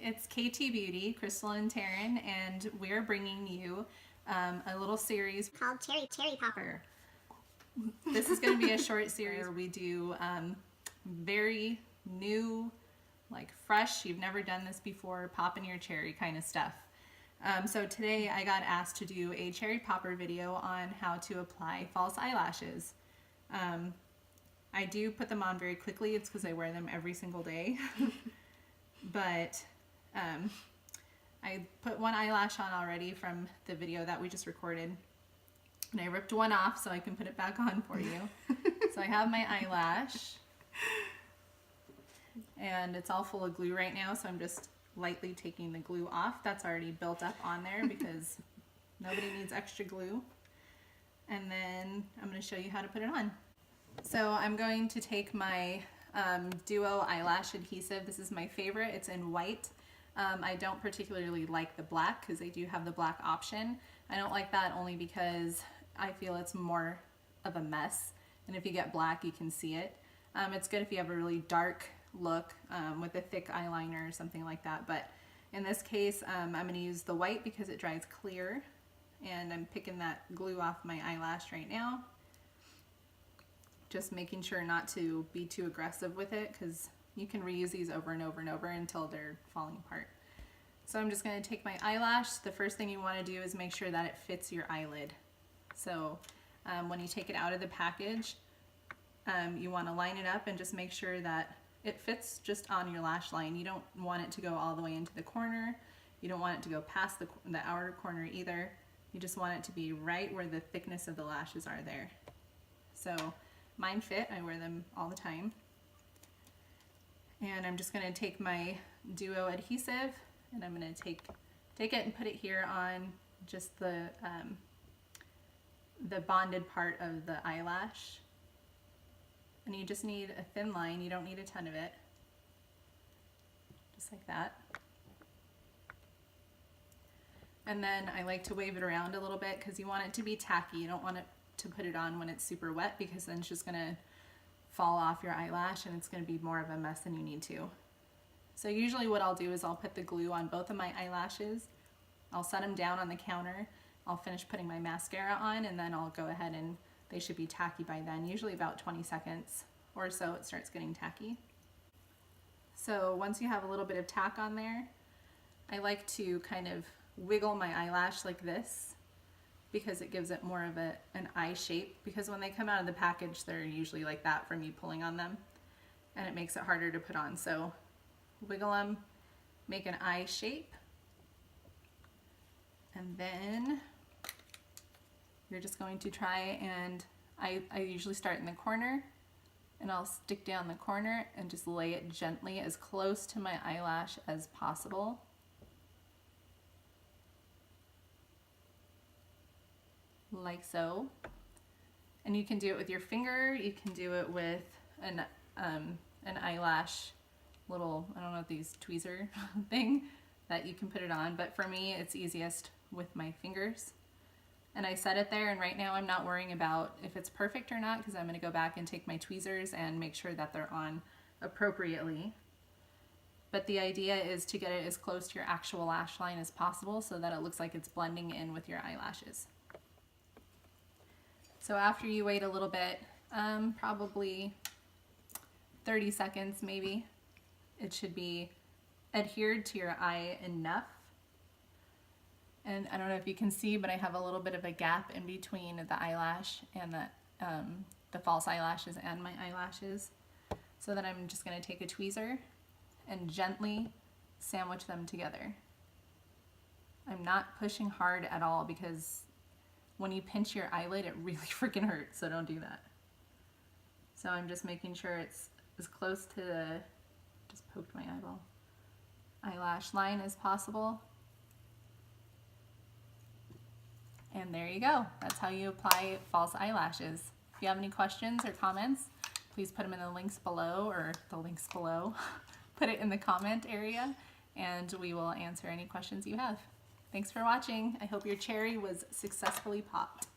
it's KT Beauty, Crystal and Taryn, and we're bringing you a little series called Cherry Popper. This is going to be a short series where we do very new, like fresh, you've never done this before, pop in your cherry kind of stuff. So today I got asked to do a cherry popper video on how to apply false eyelashes. I do put them on very quickly. It's because I wear them every single day. But I put one eyelash on already from the video that we just recorded. And I ripped one off so I can put it back on for you. So I have my eyelash. And it's all full of glue right now, so I'm just lightly taking the glue off. That's already built up on there because nobody needs extra glue. And then I'm going to show you how to put it on. So I'm going to take my Duo eyelash adhesive. This is my favorite. It's in white. I don't particularly like the black because they do have the black option. I don't like that only because I feel it's more of a mess. And if you get black, you can see it. It's good if you have a really dark look with a thick eyeliner or something like that. But in this case, I'm going to use the white because it dries clear. And I'm picking that glue off my eyelash right now. Just making sure not to be too aggressive with it because you can reuse these over and over and over until they're falling apart. So I'm just going to take my eyelash. The first thing you want to do is make sure that it fits your eyelid. So when you take it out of the package, you want to line it up and just make sure that it fits just on your lash line. You don't want it to go all the way into the corner. You don't want it to go past the outer corner either. You just want it to be right where the thickness of the lashes are there. So mine fit. I wear them all the time. And I'm just going to take my Duo adhesive and I'm going to take it and put it here on just the bonded part of the eyelash. And you just need a thin line. You don't need a ton of it. Just like that. And then I like to wave it around a little bit because you want it to be tacky. You don't want it to put it on when it's super wet because then it's just going to fall off your eyelash and it's going to be more of a mess than you need to. So usually what I'll do is I'll put the glue on both of my eyelashes. I'll set them down on the counter. I'll finish putting my mascara on and then I'll go ahead and they should be tacky by then. Usually about 20 seconds or so it starts getting tacky. So once you have a little bit of tack on there, I like to kind of wiggle my eyelash like this because it gives it more of an eye shape, because when they come out of the package they're usually like that from you pulling on them and it makes it harder to put on. So wiggle them, make an eye shape, and then you're just going to try and I usually start in the corner and I'll stick down the corner and just lay it gently as close to my eyelash as possible. Like so. And you can do it with your finger, you can do it with an eyelash little, I don't know, these tweezer thing that you can put it on, but for me it's easiest with my fingers. And I set it there, and right now I'm not worrying about if it's perfect or not because I'm going to go back and take my tweezers and make sure that they're on appropriately. But the idea is to get it as close to your actual lash line as possible so that it looks like it's blending in with your eyelashes. So after you wait a little bit, probably 30 seconds maybe, it should be adhered to your eye enough. And I don't know if you can see, but I have a little bit of a gap in between the eyelash and the false eyelashes and my eyelashes. So then I'm just going to take a tweezer and gently sandwich them together. I'm not pushing hard at all because when you pinch your eyelid, it really freaking hurts, so don't do that. So I'm just making sure it's as close to the, just poked my eyeball, eyelash line as possible. And there you go. That's how you apply false eyelashes. If you have any questions or comments, please put them in the links below, or the links below. Put it in the comment area and we will answer any questions you have. Thanks for watching. I hope your cherry was successfully popped.